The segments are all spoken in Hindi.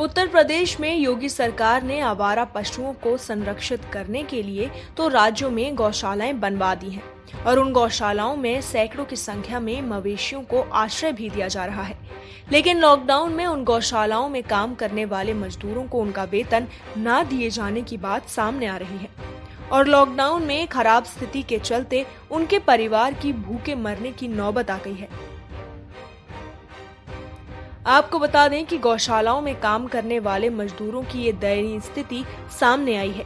उत्तर प्रदेश में योगी सरकार ने आवारा पशुओं को संरक्षित करने के लिए तो राज्यों में गौशालाएं बनवा दी हैं और उन गौशालाओं में सैकड़ों की संख्या में मवेशियों को आश्रय भी दिया जा रहा है। लेकिन लॉकडाउन में उन गौशालाओं में काम करने वाले मजदूरों को उनका वेतन ना दिए जाने की बात सामने आ रही है और लॉकडाउन में खराब स्थिति के चलते उनके परिवार की भूखे मरने की नौबत आ गई है। आपको बता दें कि गौशालाओं में काम करने वाले मजदूरों की ये दयनीय स्थिति सामने आई है।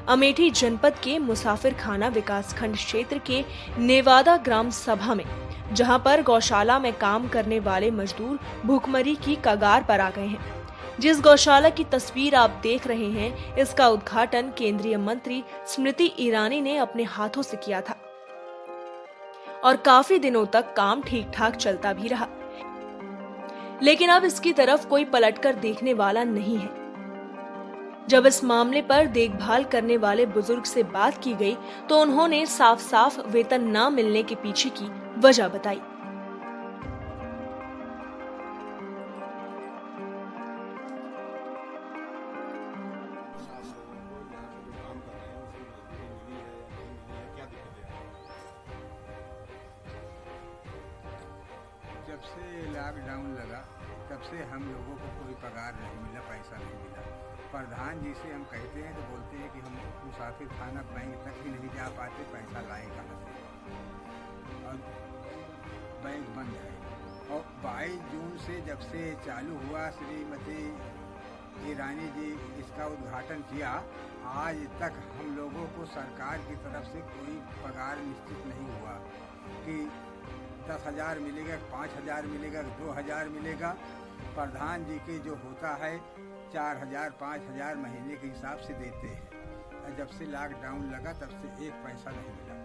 अमेठी जनपद के मुसाफिर खाना विकासखंड क्षेत्र के नेवादा ग्राम सभा में, जहां पर गौशाला में काम करने वाले मजदूर भूखमरी की कगार पर आ गए हैं। जिस गौशाला की तस्वीर आप देख रहे हैं, इसका उद्घाटन केंद्रीय मंत्री स्मृति ईरानी ने अपने हाथों से किया था और काफी दिनों तक काम ठीक ठाक चलता भी रहा। लेकिन अब इसकी तरफ कोई पलटकर देखने वाला नहीं है। जब इस मामले पर देखभाल करने वाले बुजुर्ग से बात की गई तो उन्होंने साफ साफ वेतन ना मिलने के पीछे की वजह बताई। जब से लॉकडाउन लगा तब से हम लोगों को कोई पगार नहीं मिला, पैसा नहीं मिला। प्रधान जी से हम कहते हैं तो बोलते हैं कि हम मुसाफिर खाना बैंक तक ही नहीं जा पाते, पैसा लाए कहाँ से, और बैंक बंद है। और 22 जून से जब से चालू हुआ, श्रीमती ईरानी जी इसका उद्घाटन किया, आज तक हम लोगों को सरकार की तरफ से कोई पगार निश्चित नहीं हुआ कि 10,000 मिलेगा, 5,000 मिलेगा, 2,000 मिलेगा। प्रधान जी के जो होता है 4,000, 5,000 महीने के हिसाब से देते हैं। जब से लॉकडाउन लगा तब से एक पैसा नहीं मिला।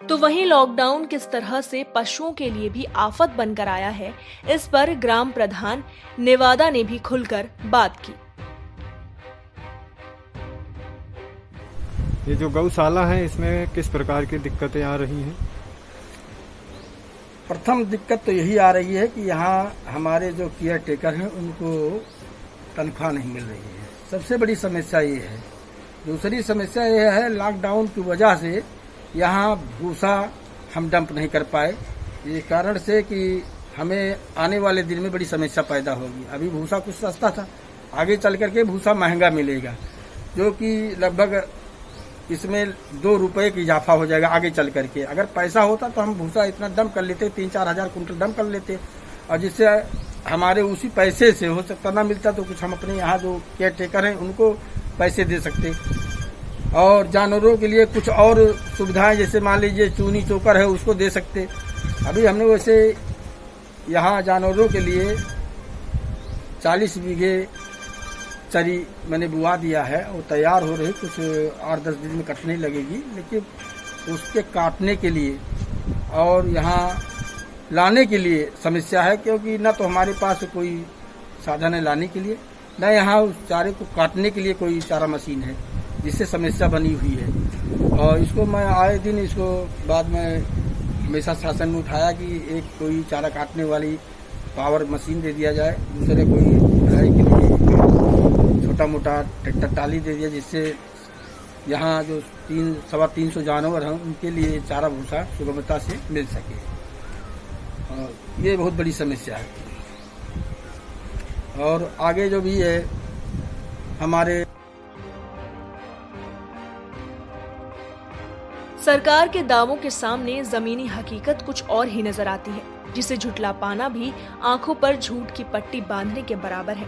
तो वहीं लॉकडाउन किस तरह से पशुओं के लिए भी आफत बनकर आया है, इस पर ग्राम प्रधान नेवादा ने भी खुलकर बात की। ये जो गौशाला है, इसमें किस प्रकार की दिक्कतें आ रही हैं? प्रथम दिक्कत तो यही आ रही है कि यहाँ हमारे जो केयर टेकर हैं उनको तनख्वाह नहीं मिल रही है, सबसे बड़ी समस्या ये है। दूसरी समस्या ये है, लॉकडाउन की वजह से यहाँ भूसा हम डंप नहीं कर पाए, ये कारण से कि हमें आने वाले दिन में बड़ी समस्या पैदा होगी। अभी भूसा कुछ सस्ता था, आगे चल करके भूसा महंगा मिलेगा, जो कि लगभग इसमें 2 रुपए की इजाफा हो जाएगा आगे चल करके। अगर पैसा होता तो हम भूसा इतना डंप कर लेते, 3-4 हजार कुंटल डंप कर लेते, और जिससे हमारे उसी पैसे से हो सकता ना मिलता तो कुछ हम अपने यहाँ जो केयर टेकर हैं उनको पैसे दे सकते, और जानवरों के लिए कुछ और सुविधाएं, जैसे मान लीजिए चूनी चोकर है उसको दे सकते। अभी हमने वैसे यहाँ जानवरों के लिए 40 बीघे चरी मैंने बुआ दिया है, वो तैयार हो रही, कुछ 8-10 दिन में कटने लगेगी। लेकिन उसके काटने के लिए और यहाँ लाने के लिए समस्या है, क्योंकि न तो हमारे पास कोई साधन है लाने के लिए, न यहाँ उस चारे को काटने के लिए कोई चारा मशीन है, जिससे समस्या बनी हुई है। और इसको मैं आए दिन इसको बाद में हमेशा शासन में उठाया कि एक कोई चारा काटने वाली पावर मशीन दे दिया जाए, दूसरे कोई ढलाई के लिए छोटा मोटा ट्रैक्टर टाली दे दिया, जिससे यहाँ जो 300-350 जानवर हैं उनके लिए चारा भूसा सुगमता से मिल सके। और ये बहुत बड़ी समस्या है। और आगे जो भी है हमारे सरकार के दावों के सामने जमीनी हकीकत कुछ और ही नजर आती है, जिसे झुटला पाना भी आंखों पर झूठ की पट्टी बांधने के बराबर है।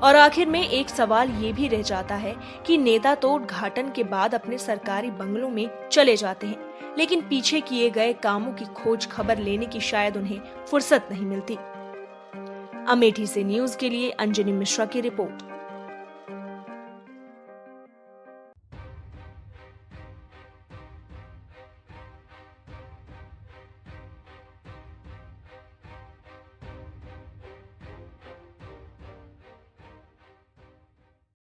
और आखिर में एक सवाल ये भी रह जाता है कि नेता तो उद्घाटन के बाद अपने सरकारी बंगलों में चले जाते हैं, लेकिन पीछे किए गए कामों की खोज खबर लेने की शायद उन्हें फुर्सत नहीं मिलती। अमेठी से न्यूज के लिए अंजनी मिश्रा की रिपोर्ट।